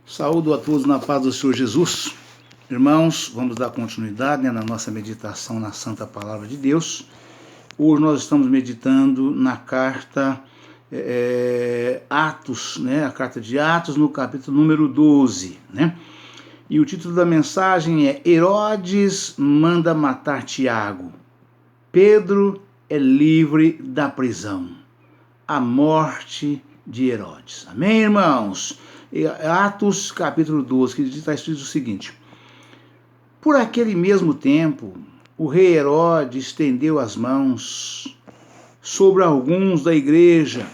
Saúdo a todos na paz do Senhor Jesus. Irmãos, vamos dar continuidade na nossa meditação na Santa Palavra de Deus. Hoje nós estamos meditando na carta Atos, a carta de Atos, no capítulo número 12. E o título da mensagem é Herodes manda matar Tiago. Pedro é livre da prisão. A morte de Herodes. Amém, irmãos? Atos capítulo 12, que está escrito o seguinte: Por aquele mesmo tempo, o rei Herodes estendeu as mãos sobre alguns da igreja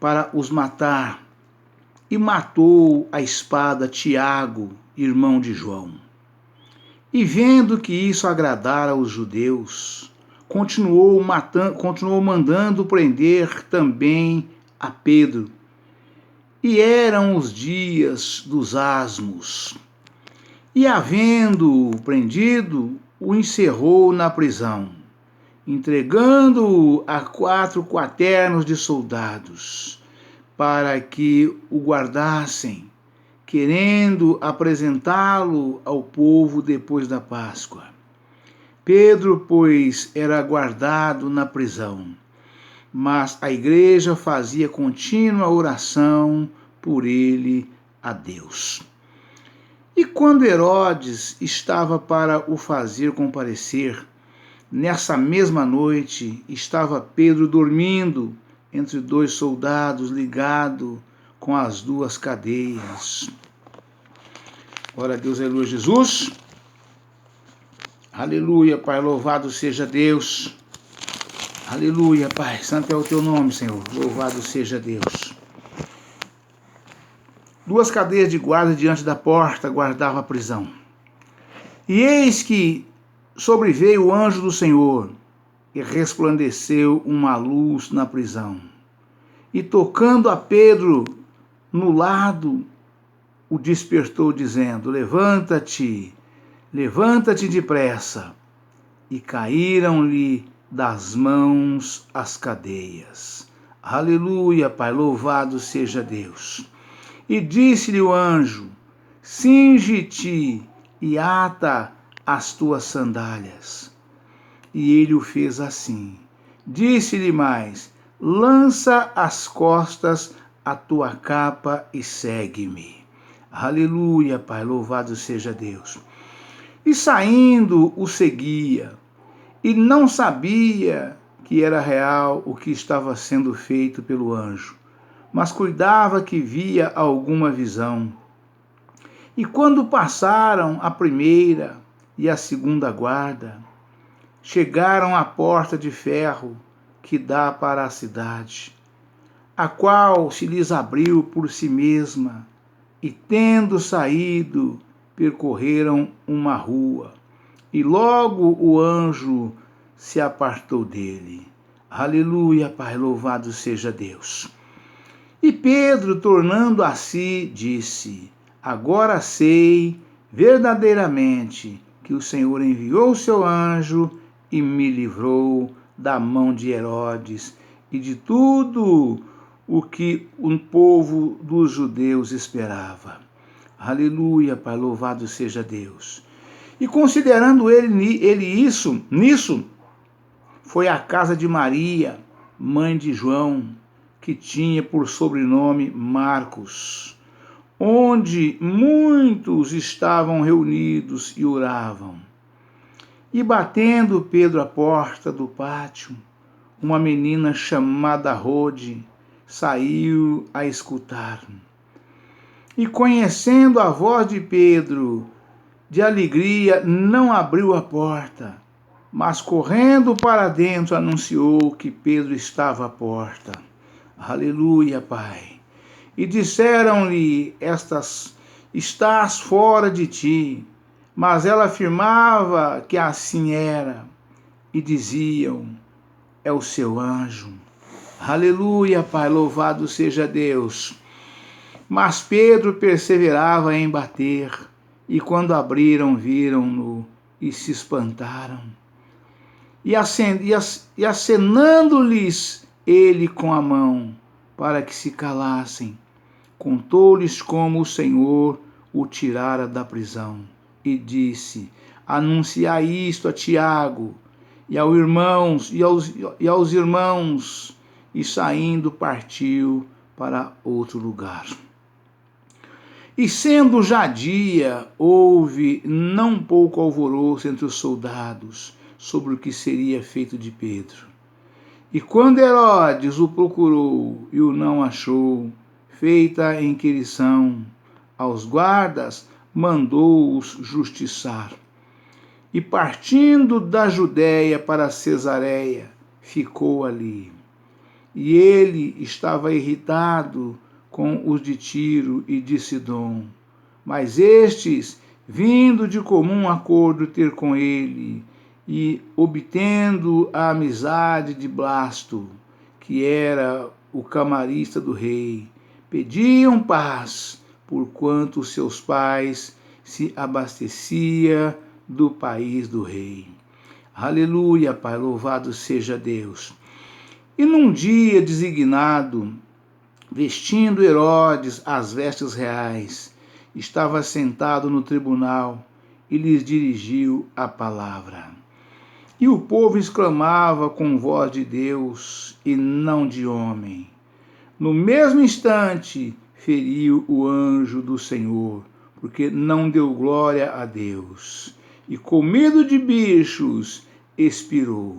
para os matar e matou à espada Tiago, irmão de João. E vendo que isso agradara aos judeus, continuou mandando prender também a Pedro. E eram os dias dos asmos. E havendo-o prendido, o encerrou na prisão, entregando-o a 4 quaternos de soldados, para que o guardassem, querendo apresentá-lo ao povo depois da Páscoa. Pedro, pois, era guardado na prisão, mas a igreja fazia contínua oração por ele a Deus. E quando Herodes estava para o fazer comparecer, nessa mesma noite estava Pedro dormindo entre 2 soldados, ligado com as 2 cadeias. Glória a Deus, aleluia, Jesus. Aleluia, Pai, louvado seja Deus. Aleluia, Pai, santo é o teu nome, Senhor, louvado seja Deus. 2 cadeias de guarda diante da porta guardavam a prisão. E eis que sobreveio o anjo do Senhor, e resplandeceu uma luz na prisão. E tocando a Pedro no lado, o despertou, dizendo: Levanta-te depressa. E caíram-lhe das mãos as cadeias. Aleluia, Pai, louvado seja Deus. E disse-lhe o anjo: Cinge-te e ata as tuas sandálias. E ele o fez assim. Disse-lhe mais: Lança às costas a tua capa e segue-me. Aleluia, Pai, louvado seja Deus. E saindo o seguia, e não sabia que era real o que estava sendo feito pelo anjo, mas cuidava que via alguma visão. E quando passaram a primeira e a segunda guarda, chegaram à porta de ferro que dá para a cidade, a qual se lhes abriu por si mesma, e tendo saído, percorreram uma rua. E logo o anjo se apartou dele. Aleluia, Pai, louvado seja Deus. E Pedro, tornando a si, disse: Agora sei verdadeiramente que o Senhor enviou o seu anjo e me livrou da mão de Herodes e de tudo o que o povo dos judeus esperava. Aleluia, Pai, louvado seja Deus. E considerando ele nisso, foi à casa de Maria, mãe de João, que tinha por sobrenome Marcos, onde muitos estavam reunidos e oravam. E batendo Pedro à porta do pátio, uma menina chamada Rode saiu a escutar. E conhecendo a voz de Pedro, de alegria, não abriu a porta, mas correndo para dentro anunciou que Pedro estava à porta. Aleluia, Pai. E disseram-lhe estas: Estás fora de ti. Mas ela afirmava que assim era. E diziam: É o seu anjo. Aleluia, Pai, louvado seja Deus. Mas Pedro perseverava em bater, e quando abriram, viram-no e se espantaram. E acenando-lhes ele com a mão, para que se calassem, contou-lhes como o Senhor o tirara da prisão e disse: anunciai isto a Tiago e aos irmãos, e saindo partiu para outro lugar. E sendo já dia, houve não pouco alvoroço entre os soldados sobre o que seria feito de Pedro. E quando Herodes o procurou e o não achou, feita a inquirição aos guardas, mandou-os justiçar. E partindo da Judéia para Cesareia, ficou ali. E ele estava irritado com os de Tiro e de Sidom. Mas estes, vindo de comum acordo ter com ele, e obtendo a amizade de Blasto, que era o camarista do rei, pediam paz, porquanto seus pais se abastecia do país do rei. Aleluia, Pai, louvado seja Deus. E num dia designado, vestindo Herodes as vestes reais, estava sentado no tribunal e lhes dirigiu a palavra. E o povo exclamava com voz de Deus e não de homem. No mesmo instante, feriu o anjo do Senhor, porque não deu glória a Deus. E com medo de bichos, expirou.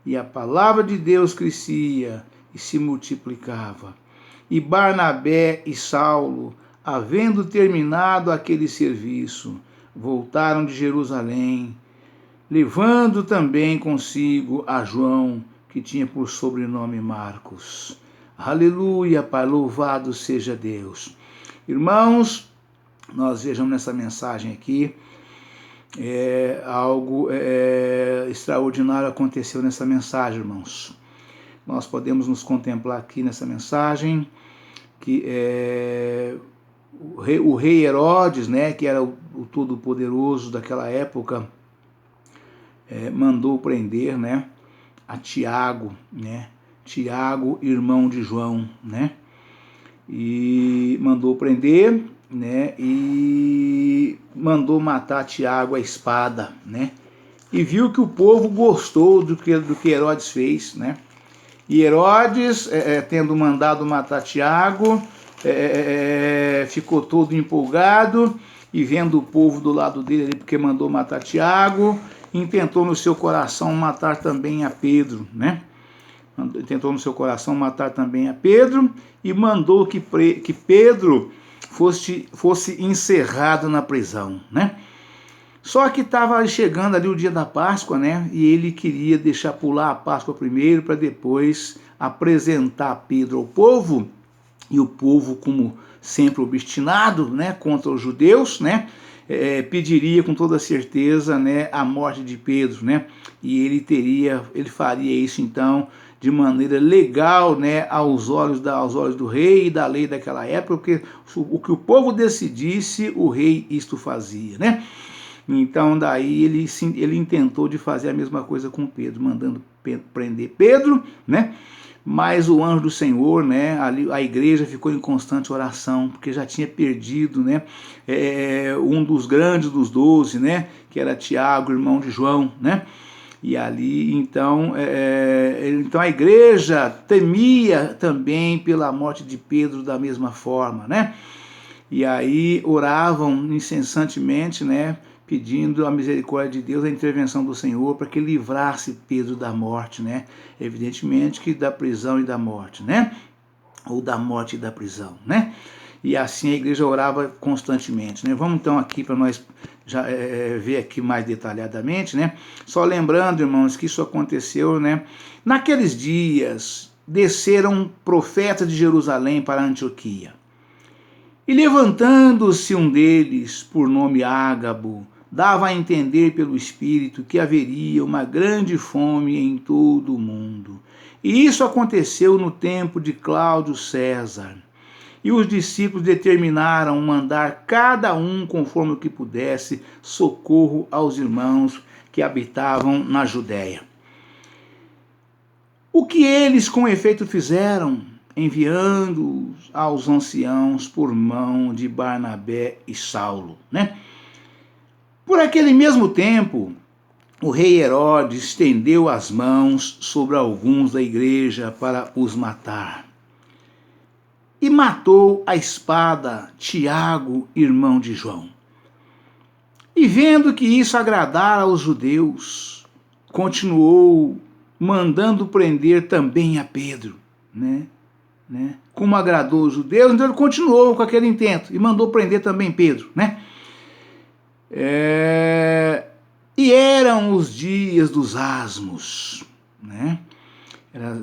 E a palavra de Deus crescia e se multiplicava. E Barnabé e Saulo, havendo terminado aquele serviço, voltaram de Jerusalém, levando também consigo a João, que tinha por sobrenome Marcos. Aleluia, Pai, louvado seja Deus. Irmãos, nós vejamos nessa mensagem aqui, algo extraordinário aconteceu nessa mensagem, irmãos. Nós podemos nos contemplar aqui nessa mensagem, que o rei Herodes, né, que era o todo-poderoso daquela época, mandou prender, né, a Tiago, né, Tiago, irmão de João, né, e mandou prender, né, e mandou matar Tiago à espada, né, e viu que o povo gostou do que Herodes fez, né, e Herodes, tendo mandado matar Tiago, ficou todo empolgado, e vendo o povo do lado dele, porque mandou matar Tiago, intentou no seu coração matar também a Pedro, né? Tentou no seu coração matar também a Pedro e mandou que Pedro fosse encerrado na prisão, né? Só que estava chegando ali o dia da Páscoa, né? E ele queria deixar pular a Páscoa primeiro para depois apresentar Pedro ao povo. E o povo, como sempre obstinado, né, contra os judeus, né, pediria com toda certeza, né, a morte de Pedro, né? E ele faria isso então de maneira legal, né, aos olhos do rei e da lei daquela época, porque o que o povo decidisse, o rei isto fazia, né? Então daí ele intentou de fazer a mesma coisa com Pedro, mandando prender Pedro, né? Mas o anjo do Senhor, né, ali a igreja ficou em constante oração, porque já tinha perdido, né, um dos grandes dos 12, né, que era Tiago, irmão de João, né, e ali, então a igreja temia também pela morte de Pedro da mesma forma, né, e aí oravam incessantemente, né, pedindo a misericórdia de Deus, a intervenção do Senhor, para que livrasse Pedro da morte, né? Evidentemente que da prisão e da morte, né? Ou da morte e da prisão, né? E assim a igreja orava constantemente, né? Vamos então aqui para nós já ver aqui mais detalhadamente, né? Só lembrando, irmãos, que isso aconteceu, né? Naqueles dias, desceram profetas de Jerusalém para Antioquia. E levantando-se um deles, por nome Ágabo, dava a entender pelo Espírito que haveria uma grande fome em todo o mundo. E isso aconteceu no tempo de Cláudio César. E os discípulos determinaram mandar cada um, conforme o que pudesse, socorro aos irmãos que habitavam na Judéia. O que eles com efeito fizeram? enviando aos anciãos por mão de Barnabé e Saulo, né? Por aquele mesmo tempo, o rei Herodes estendeu as mãos sobre alguns da igreja para os matar. E matou à espada Tiago, irmão de João. E vendo que isso agradara aos judeus, continuou mandando prender também a Pedro, né? Como agradou os judeus, então ele continuou com aquele intento e mandou prender também Pedro, né? E eram os dias dos asmos, né? Era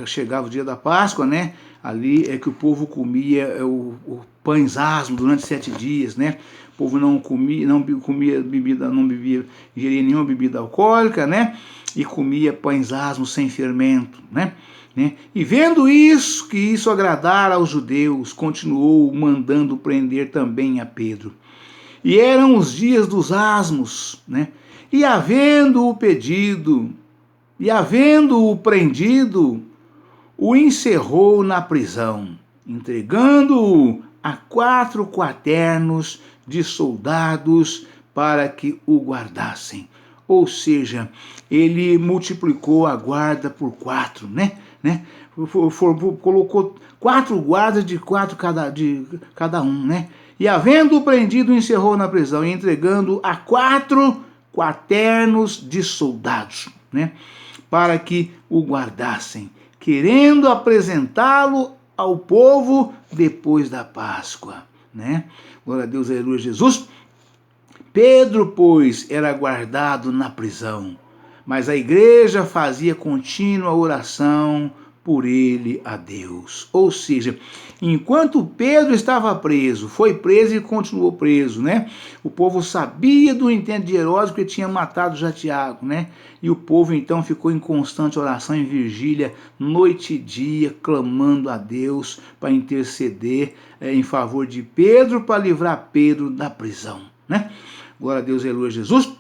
chegava o dia da Páscoa, né? Ali é que o povo comia o pães asmos durante 7 dias, né? O povo não comia bebida, não ingeria nenhuma bebida alcoólica, né? E comia pães asmos sem fermento, né? E vendo isso, que isso agradara aos judeus, continuou mandando prender também a Pedro. E eram os dias dos asmos, né? E havendo-o prendido, o encerrou na prisão, entregando-o a 4 quaternos de soldados para que o guardassem. Ou seja, ele multiplicou a guarda por 4, né? Colocou 4 guardas de 4 cada um, né? E havendo-o prendido, encerrou na prisão, e entregando a 4 quaternos de soldados, né? Para que o guardassem, querendo apresentá-lo ao povo depois da Páscoa, né? Glória a Deus, aleluia, Jesus. Pedro, pois, era guardado na prisão, mas a igreja fazia contínua oração por ele a Deus. Ou seja, enquanto Pedro estava preso, foi preso e continuou preso, né? O povo sabia do intento de Herodes, que tinha matado já Tiago, né? E o povo então ficou em constante oração, em vigília, noite e dia, clamando a Deus para interceder em favor de Pedro, para livrar Pedro da prisão, né? Glória a Deus, aleluia, Jesus,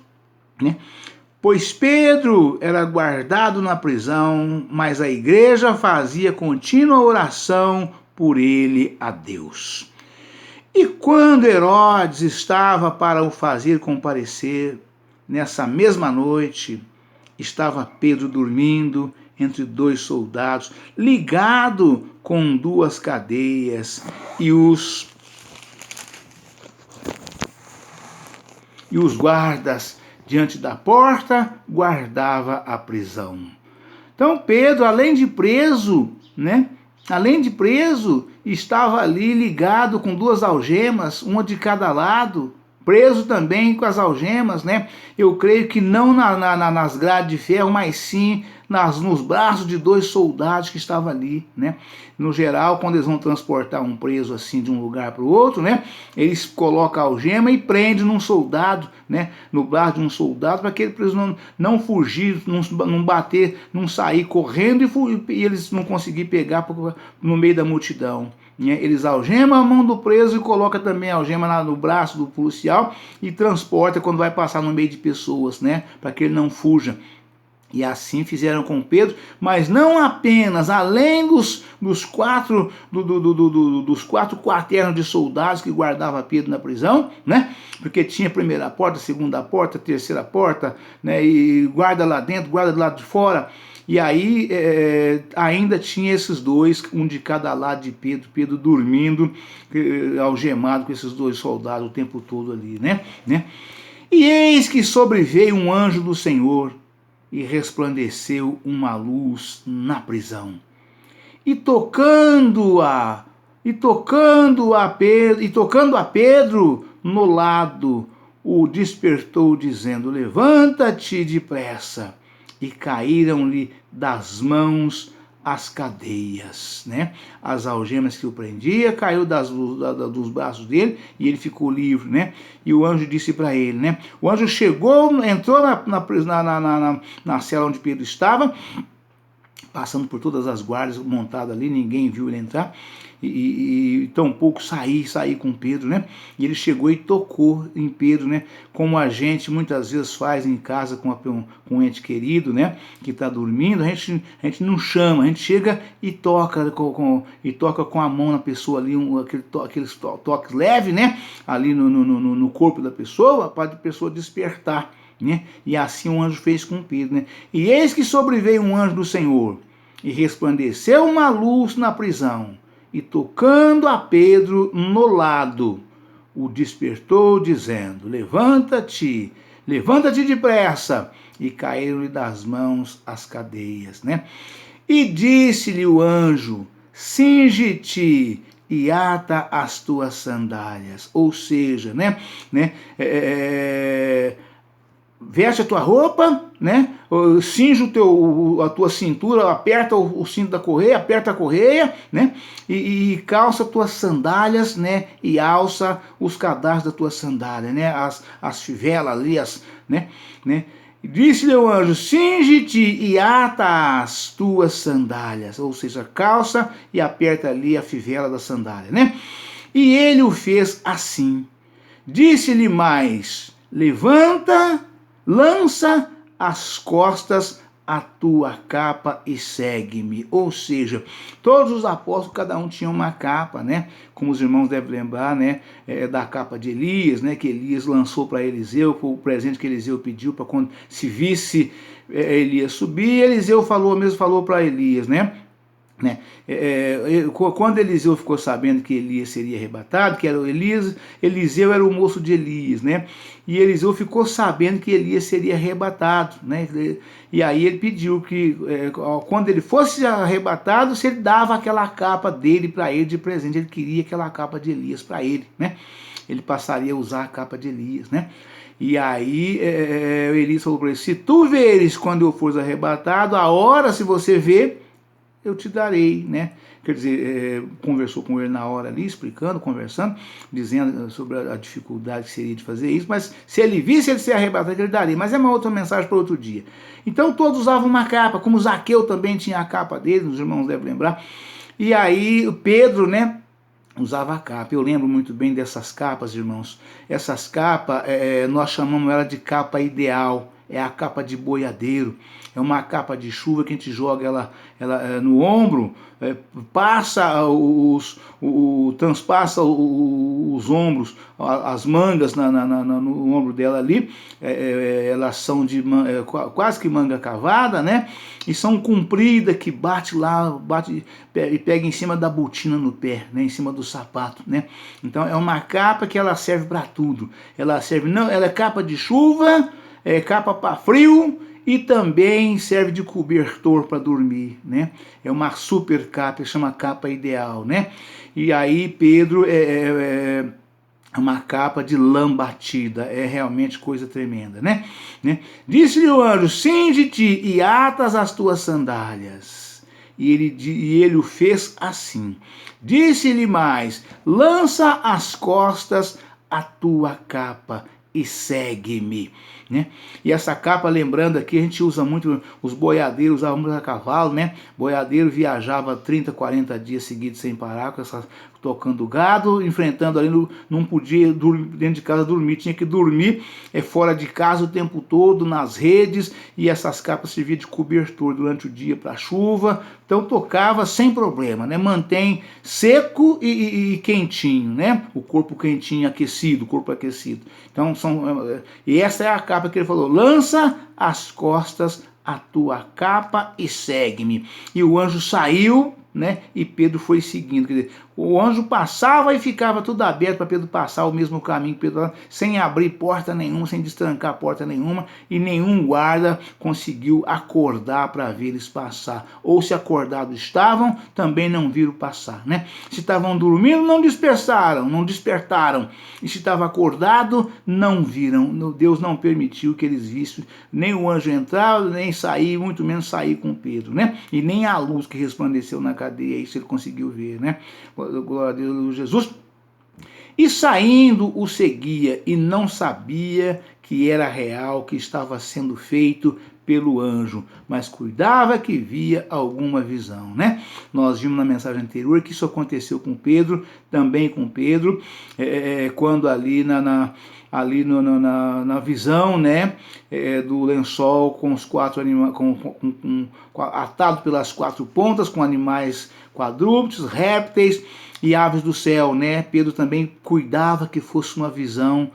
né? Pois Pedro era guardado na prisão, mas a igreja fazia contínua oração por ele a Deus. E quando Herodes estava para o fazer comparecer, nessa mesma noite, estava Pedro dormindo entre 2 soldados, ligado com 2 cadeias, e os guardas diante da porta guardava a prisão. Então Pedro, além de preso, né? Além de preso, estava ali ligado com 2 algemas, uma de cada lado, preso também com as algemas, né? Eu creio que não nas grades de ferro, mas sim nos braços de 2 soldados que estavam ali, né? No geral, quando eles vão transportar um preso assim de um lugar para o outro, né? Eles colocam a algema e prendem num soldado, né? No braço de um soldado, para aquele preso não fugir, não bater, não sair correndo e eles não conseguir pegar no meio da multidão. Eles algemam a mão do preso e colocam também a algema no braço do policial e transporta quando vai passar no meio de pessoas, né? Para que ele não fuja. E assim fizeram com Pedro, mas não apenas, além dos 4 quaternos de soldados que guardavam Pedro na prisão, né? Porque tinha a primeira porta, a segunda porta, a terceira porta, né? E guarda lá dentro, guarda do lado de fora. E aí ainda tinha esses 2, um de cada lado de Pedro dormindo, algemado com esses 2 soldados o tempo todo ali, né? E eis que sobreveio um anjo do Senhor, e resplandeceu uma luz na prisão. E tocando a Pedro no lado, o despertou, dizendo: levanta-te depressa. E caíram-lhe das mãos as cadeias, né? As algemas que o prendia caiu dos braços dele e ele ficou livre, né? E o anjo disse para ele, né? O anjo chegou, entrou na cela onde Pedro estava, passando por todas as guardas, montado ali, ninguém viu ele entrar, e tampouco sair com Pedro, né? E ele chegou e tocou em Pedro, né? Como a gente muitas vezes faz em casa com um ente querido, né? Que está dormindo, a gente não chama, a gente chega e toca com a mão na pessoa ali, aqueles toques leves, né? Ali no corpo da pessoa, para a pessoa despertar, né? E assim o anjo fez com Pedro, né? E eis que sobreveio um anjo do Senhor, e resplandeceu uma luz na prisão, e tocando a Pedro no lado, o despertou, dizendo: levanta-te depressa. E caíram-lhe das mãos as cadeias, né? E disse-lhe o anjo: cinge-te e ata as tuas sandálias. Ou seja, né? Veste a tua roupa, né? Cinge a tua cintura, aperta o cinto da correia, aperta a correia, né? E calça tuas sandálias, né? E alça os cadastros da tua sandália, né? As fivelas ali, né? Disse-lhe o anjo: cinge-te e ata as tuas sandálias, ou seja, calça e aperta ali a fivela da sandália, né? E ele o fez assim. Disse-lhe mais: levanta, lança às costas a tua capa e segue-me. Ou seja, todos os apóstolos, cada um tinha uma capa, né? Como os irmãos devem lembrar, né? Da capa de Elias, né? Que Elias lançou para Eliseu, foi o presente que Eliseu pediu para quando se visse Elias subir. Eliseu falou para Elias, né? Quando Eliseu ficou sabendo que Elias seria arrebatado, que era Eliseu era o moço de Elias, né? E Eliseu ficou sabendo que Elias seria arrebatado, né? E aí ele pediu que quando ele fosse arrebatado, se ele dava aquela capa dele para ele de presente. Ele queria aquela capa de Elias para ele, né? Ele passaria a usar a capa de Elias, né? E aí Elias falou para ele: se tu veres quando eu for arrebatado, a hora, se você ver, eu te darei, né? Quer dizer, conversou com ele na hora ali, conversando, dizendo sobre a dificuldade que seria de fazer isso, mas se ele visse ele ser arrebatado, ele daria. Mas é uma outra mensagem para outro dia. Então todos usavam uma capa, como Zaqueu também tinha a capa dele, os irmãos devem lembrar. E aí o Pedro, né, usava a capa. Eu lembro muito bem dessas capas, irmãos. Essas capas, nós chamamos ela de capa ideal. É a capa de boiadeiro, é uma capa de chuva que a gente joga ela no ombro, transpassa os ombros, as mangas no ombro dela ali, elas são de quase que manga cavada, né? E são compridas, que bate e pega em cima da botina no pé, né? Em cima do sapato, né? Então é uma capa que ela serve para tudo. Ela é capa de chuva, capa para frio e também serve de cobertor para dormir, né? É uma super capa, chama capa ideal, né? E aí Pedro é uma capa de lã batida, é realmente coisa tremenda, né? Disse-lhe o anjo: cinge-te e atas as tuas sandálias. E ele o fez assim. Disse-lhe mais: lança às costas a tua capa e segue-me, né? E essa capa, lembrando aqui, a gente usa muito, os boiadeiros usavam muito a cavalo, né? Boiadeiro viajava 30, 40 dias seguidos sem parar, tocando gado, enfrentando ali, não podia dentro de casa dormir, tinha que dormir fora de casa o tempo todo, nas redes, e essas capas serviam de cobertor durante o dia para chuva. Então tocava sem problema, né? Mantém seco e quentinho, né? O corpo quentinho, aquecido, o corpo aquecido. Então e essa é a capa que ele falou: lança às costas a tua capa e segue-me. E o anjo saiu, né? E Pedro foi seguindo. Quer dizer, o anjo passava e ficava tudo aberto para Pedro passar o mesmo caminho que Pedro, sem abrir porta nenhuma, sem destrancar porta nenhuma, e nenhum guarda conseguiu acordar para ver eles passar. Ou se acordados estavam, também não viram passar, né? Se estavam dormindo, não despertaram. E se estava acordado, não viram. Deus não permitiu que eles vissem nem o anjo entrar, nem sair, muito menos sair com Pedro, né? E nem a luz que resplandeceu na cadeia, isso ele conseguiu ver, né? Glória a Deus, Jesus. E saindo o seguia, e não sabia que era real, que estava sendo feito pelo anjo, mas cuidava que via alguma visão, né? Nós vimos na mensagem anterior que isso aconteceu com Pedro, também com Pedro, quando ali na visão, né, do lençol com os quatro animais, atado pelas quatro pontas, com animais quadrúpedes, répteis e aves do céu, né? Pedro também cuidava que fosse uma visão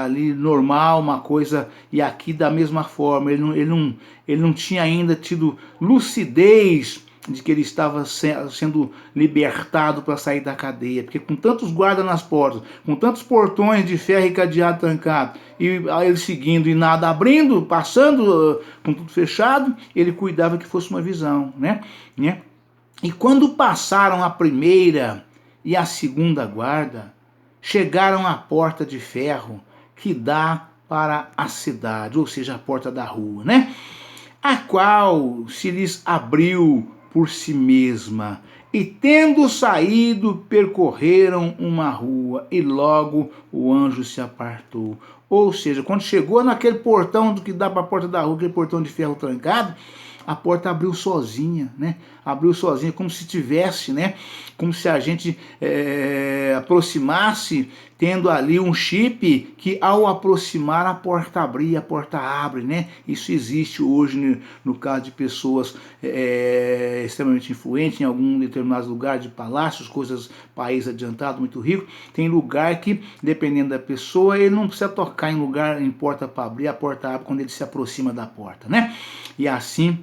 ali normal, uma coisa, e aqui da mesma forma, ele não tinha ainda tido lucidez de que ele estava sendo libertado para sair da cadeia, porque com tantos guardas nas portas, com tantos portões de ferro e cadeado trancado, e ele seguindo e nada abrindo, passando com tudo fechado, ele cuidava que fosse uma visão, né? E quando passaram a primeira e a segunda guarda, chegaram à porta de ferro que dá para a cidade, ou seja, a porta da rua, né? A qual se lhes abriu por si mesma, e tendo saído, percorreram uma rua, e logo o anjo se apartou. Ou seja, quando chegou naquele portão do que dá para a porta da rua, aquele portão de ferro trancado, a porta abriu sozinha, né? Abriu sozinha, como se tivesse, né? Como se a gente aproximasse, tendo ali um chip que ao aproximar a porta abria, a porta abre, né? Isso existe hoje no caso de pessoas extremamente influentes em algum determinado lugar de palácios, país adiantado, muito rico. Tem lugar que, dependendo da pessoa, ele não precisa tocar em lugar, em porta para abrir, a porta abre quando ele se aproxima da porta, né? E assim,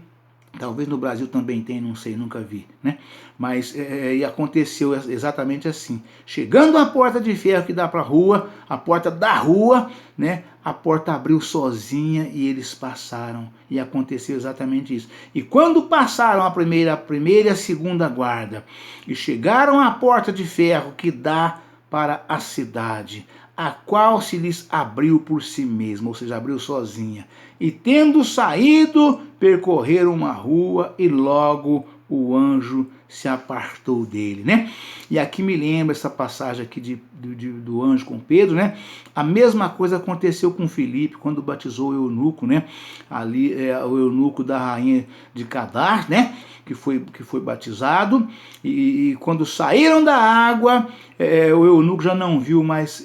talvez no Brasil também tem, não sei, nunca vi, né? Mas e aconteceu exatamente assim. Chegando à porta de ferro que dá para a rua, a porta da rua, né? A porta abriu sozinha e eles passaram. E aconteceu exatamente isso. E quando passaram a primeira e a segunda guarda, e chegaram à porta de ferro que dá para a cidade, a qual se lhes abriu por si mesma, ou seja, abriu sozinha. E tendo saído, percorreram uma rua e logo o anjo se apartou dele, né? E aqui me lembra essa passagem aqui do anjo com Pedro, né? A mesma coisa aconteceu com Filipe quando batizou o eunuco, né? Ali o eunuco da rainha de Cadar, né? Que foi batizado, e quando saíram da água, o eunuco já não viu mais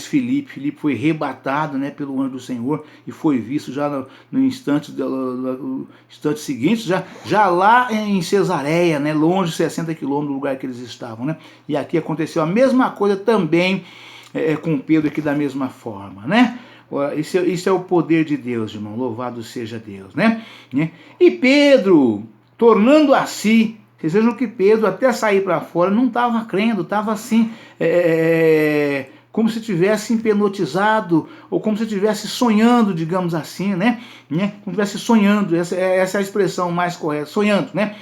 Filipe. Filipe foi arrebatado, né, pelo anjo do Senhor e foi visto já no instante seguinte, já lá em Cesareia, né, longe, 60 quilômetros do lugar que eles estavam, né? E aqui aconteceu a mesma coisa também com Pedro, aqui da mesma forma, né? Isso é o poder de Deus, irmão, louvado seja Deus, né? E Pedro, tornando a si, vocês vejam que Pedro, até sair para fora, não estava crendo, estava assim, como se tivesse hipnotizado, ou como se estivesse sonhando, digamos assim, né? Como se estivesse sonhando, essa é a expressão mais correta, sonhando, né?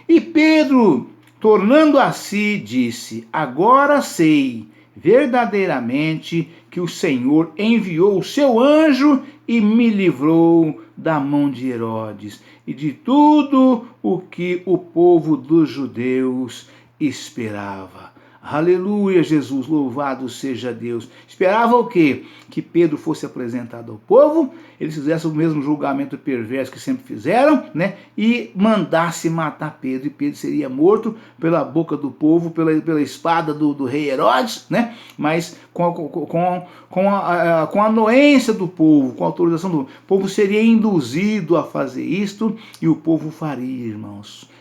E Pedro, tornando a si, disse: agora sei verdadeiramente que o Senhor enviou o seu anjo e me livrou da mão de Herodes e de tudo o que o povo dos judeus esperava. Aleluia, Jesus, louvado seja Deus. Esperava o quê? Que Pedro fosse apresentado ao povo, eles fizessem o mesmo julgamento perverso que sempre fizeram, né? E mandasse matar Pedro, e Pedro seria morto pela boca do povo, pela espada do rei Herodes, né? Mas com a anuência do povo, com a autorização do povo, seria induzido a fazer isto, e o povo faria, irmãos.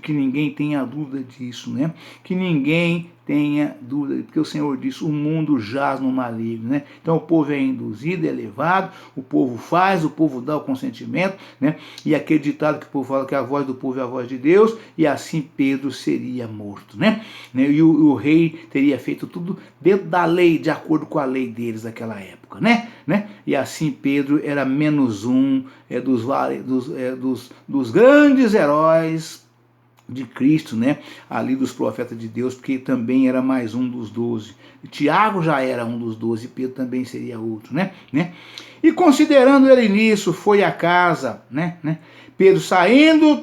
Que ninguém tenha dúvida disso, né? Que ninguém tenha dúvida, porque o Senhor disse: o mundo jaz no maligno, né? Então o povo é induzido, é levado, o povo faz, o povo dá o consentimento, né? E aquele ditado que o povo fala que a voz do povo é a voz de Deus, e assim Pedro seria morto, né? E o rei teria feito tudo dentro da lei, de acordo com a lei deles daquela época, né? E assim Pedro era menos um dos grandes heróis de Cristo, né? Ali dos profetas de Deus, porque também era mais um dos 12. Tiago já era um dos 12, e Pedro também seria outro, né? E considerando ele nisso, foi a casa, né? Pedro saindo,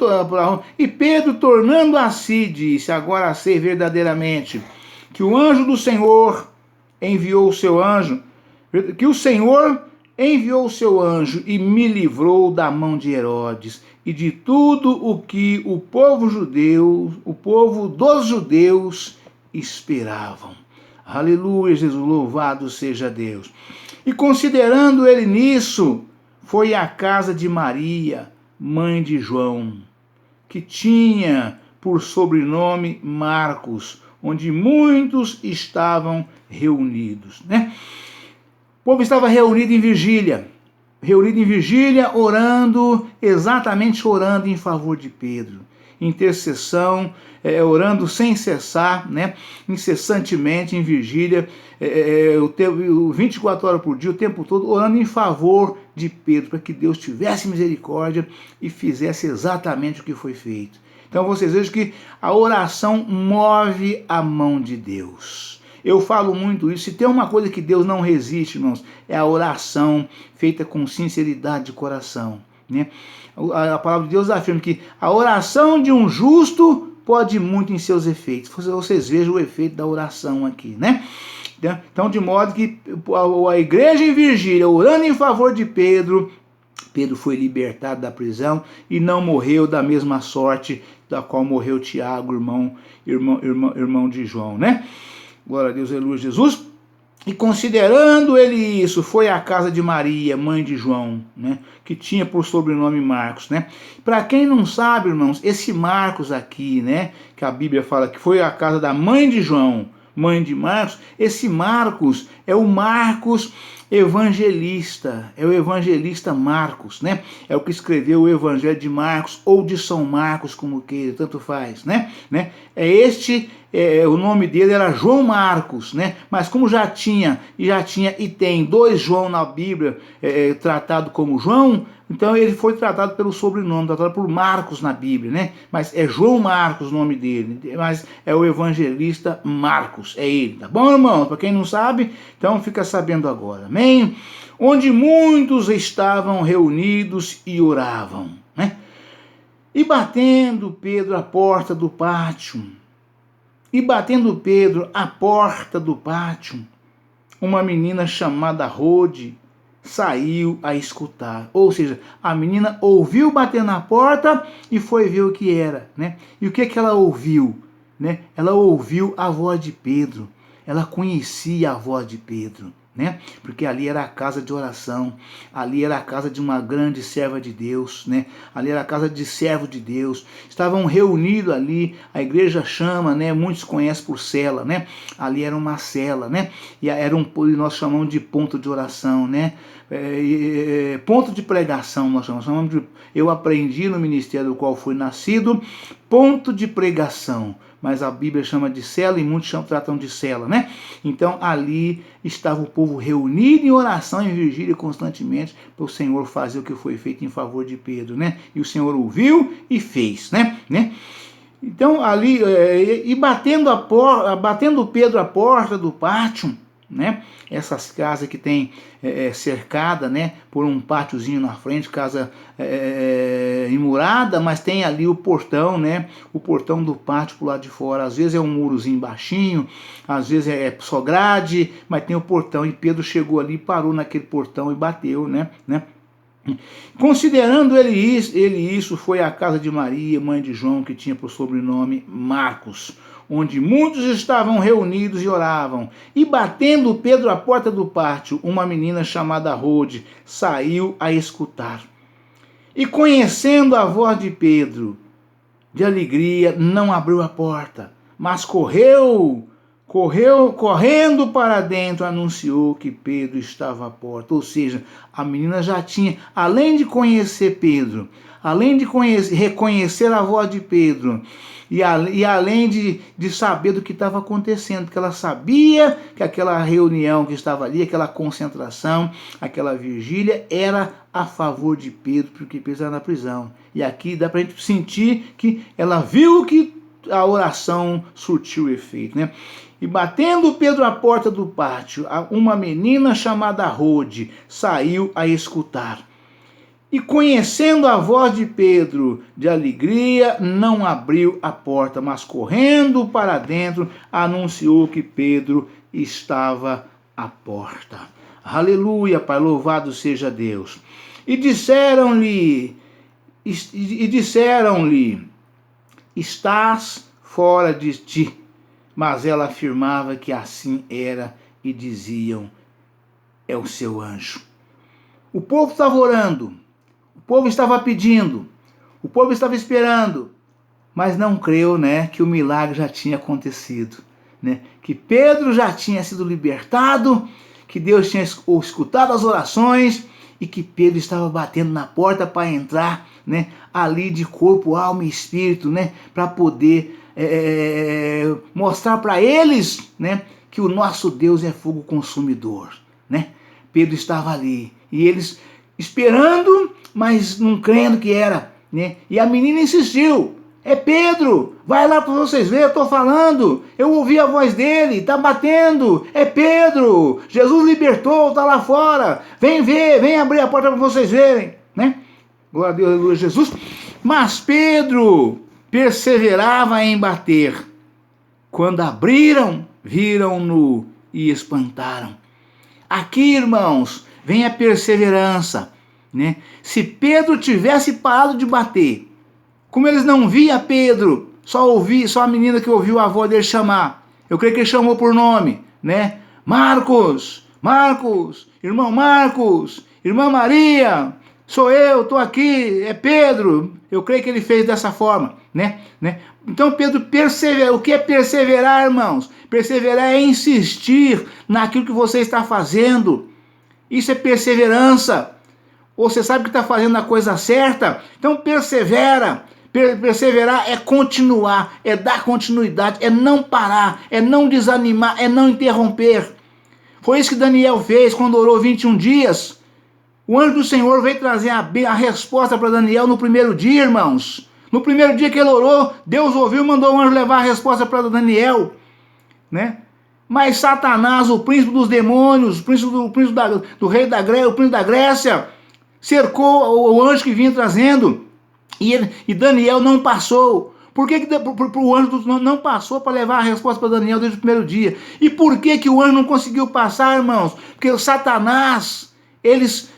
e Pedro tornando a si, disse: agora sei verdadeiramente que o anjo do Senhor enviou o seu anjo, que o Senhor enviou o seu anjo e me livrou da mão de Herodes e de tudo o que o povo dos judeus esperavam. Aleluia, Jesus, louvado seja Deus. E considerando ele nisso, foi à casa de Maria, mãe de João, que tinha por sobrenome Marcos, onde muitos estavam reunidos, né? O povo estava reunido em vigília, orando, exatamente orando em favor de Pedro. Intercessão, orando sem cessar, né? Incessantemente em vigília, 24 horas por dia, o tempo todo, orando em favor de Pedro, para que Deus tivesse misericórdia e fizesse exatamente o que foi feito. Então vocês vejam que a oração move a mão de Deus. Eu falo muito isso. Se tem uma coisa que Deus não resiste, irmãos, é a oração feita com sinceridade de coração, né? A palavra de Deus afirma que a oração de um justo pode muito em seus efeitos. Vocês vejam o efeito da oração aqui, né? Então, de modo que a igreja em vigília, orando em favor de Pedro, Pedro foi libertado da prisão e não morreu da mesma sorte da qual morreu Tiago, irmão de João, né? Glória a Deus, aleluia, Jesus. E considerando ele isso, foi à casa de Maria, mãe de João, né, que tinha por sobrenome Marcos, né? Para quem não sabe, irmãos, esse Marcos aqui, né, que a Bíblia fala que foi à casa da mãe de João, mãe de Marcos, esse Marcos é o Marcos evangelista, é o evangelista Marcos, né? É o que escreveu o Evangelho de Marcos ou de São Marcos, como queira, tanto faz, né? O nome dele era João Marcos, né? Mas como já tinha e tem dois João na Bíblia, tratado como João, então ele foi tratado pelo sobrenome, tratado por Marcos na Bíblia, né? Mas é João Marcos o nome dele, mas é o evangelista Marcos, é ele, tá bom, irmão? Para quem não sabe, então fica sabendo agora, amém? Onde muitos estavam reunidos e oravam, né? E batendo Pedro à porta do pátio, uma menina chamada Rode saiu a escutar. Ou seja, a menina ouviu bater na porta e foi ver o que era, né? E o que ela ouviu, né? Ela ouviu a voz de Pedro. Ela conhecia a voz de Pedro, né? Porque ali era a casa de oração, ali era a casa de uma grande serva de Deus, né? Ali era a casa de servo de Deus. Estavam reunidos ali, a igreja chama, né? Muitos conhecem por cela, né? Ali era uma cela, né? E nós chamamos de ponto de oração, né? Ponto de pregação, nós chamamos de, eu aprendi no ministério do qual fui nascido, ponto de pregação. Mas a Bíblia chama de cela e muitos tratam de cela, né? Então ali estava o povo reunido em oração, em vigília constantemente, para o Senhor fazer o que foi feito em favor de Pedro, né? E o Senhor ouviu e fez, né? Então ali, batendo Pedro à porta do pátio, né? Essas casas que tem cercada, né, por um pátiozinho na frente, casa imurada, mas tem ali o portão, né, o portão do pátio pro lado de fora. Às vezes é um murozinho baixinho, às vezes é só grade, mas tem o portão. E Pedro chegou ali, parou naquele portão e bateu, né? Considerando ele isso, foi à casa de Maria, mãe de João, que tinha por sobrenome Marcos, onde muitos estavam reunidos e oravam. E batendo Pedro à porta do pátio, uma menina chamada Rode saiu a escutar. E conhecendo a voz de Pedro, de alegria, não abriu a porta, mas correndo para dentro, anunciou que Pedro estava à porta. Ou seja, a menina já tinha, além de conhecer Pedro, além de reconhecer a voz de Pedro, e além de saber do que estava acontecendo, porque ela sabia que aquela reunião que estava ali, aquela concentração, aquela vigília, era a favor de Pedro, porque Pedro estava na prisão. E aqui dá para a gente sentir que ela viu que a oração surtiu efeito, né? E batendo Pedro à porta do pátio, uma menina chamada Rode saiu a escutar. E conhecendo a voz de Pedro, de alegria, não abriu a porta, mas correndo para dentro, anunciou que Pedro estava à porta. Aleluia, Pai, louvado seja Deus. E disseram-lhe, estás fora de ti. Mas ela afirmava que assim era e diziam, é o seu anjo. O povo estava orando, o povo estava pedindo, o povo estava esperando, mas não creu, né, que o milagre já tinha acontecido, né? Que Pedro já tinha sido libertado, que Deus tinha escutado as orações e que Pedro estava batendo na porta para entrar, né, ali de corpo, alma e espírito, né, para poder mostrar para eles, né, que o nosso Deus é fogo consumidor, né? Pedro estava ali e eles esperando, mas não crendo que era, né? E a menina insistiu. É Pedro, vai lá para vocês verem, eu estou falando, eu ouvi a voz dele, está batendo, é Pedro, Jesus libertou, está lá fora, vem ver, vem abrir a porta para vocês verem, né? Glória a Deus, aleluia, Jesus. Mas Pedro perseverava em bater. Quando abriram, viram-no e espantaram. Aqui, irmãos, vem a perseverança, né? Se Pedro tivesse parado de bater, como eles não via Pedro, só a menina que ouviu a avó dele chamar. Eu creio que ele chamou por nome, né? Marcos, Marcos, irmão Marcos, irmã Maria, sou eu, estou aqui, é Pedro. Eu creio que ele fez dessa forma, né? Então Pedro persevera. O que é perseverar, irmãos? Perseverar é insistir naquilo que você está fazendo. Isso é perseverança. Você sabe que está fazendo a coisa certa, então persevera. Perseverar é continuar, é dar continuidade, é não parar, é não desanimar, é não interromper. Foi isso que Daniel fez quando orou 21 dias. O anjo do Senhor veio trazer a resposta para Daniel no primeiro dia, irmãos. No primeiro dia que ele orou, Deus ouviu e mandou o anjo levar a resposta para Daniel, né? Mas Satanás, o príncipe dos demônios, o príncipe do rei da Grécia, o príncipe da Grécia, cercou o anjo que vinha trazendo. E Daniel não passou. Por que o anjo não passou para levar a resposta para Daniel desde o primeiro dia? E por que o anjo não conseguiu passar, irmãos? Porque o Satanás, eles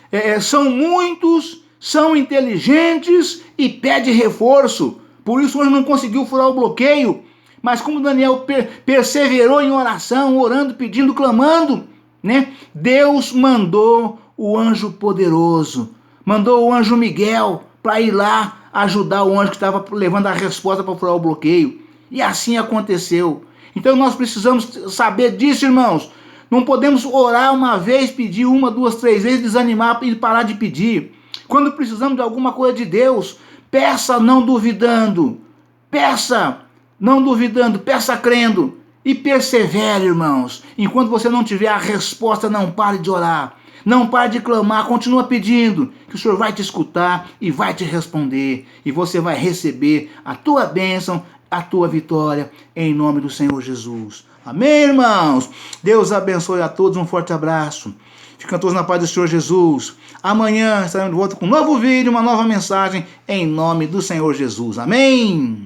são muitos, são inteligentes e pede reforço. Por isso o anjo não conseguiu furar o bloqueio. Mas como Daniel perseverou em oração, orando, pedindo, clamando, né? Deus mandou o anjo poderoso, mandou o anjo Miguel para ir lá ajudar o anjo que estava levando a resposta para furar o bloqueio. E assim aconteceu. Então nós precisamos saber disso, irmãos. Não podemos orar uma vez, pedir uma, duas, três vezes, desanimar e parar de pedir. Quando precisamos de alguma coisa de Deus, peça não duvidando. Peça não duvidando, peça crendo. E persevere, irmãos. Enquanto você não tiver a resposta, não pare de orar. Não pare de clamar, continua pedindo, que o Senhor vai te escutar e vai te responder. E você vai receber a tua bênção, a tua vitória, em nome do Senhor Jesus. Amém, irmãos? Deus abençoe a todos, um forte abraço. Fiquem todos na paz do Senhor Jesus. Amanhã estaremos de volta com um novo vídeo, uma nova mensagem, em nome do Senhor Jesus. Amém?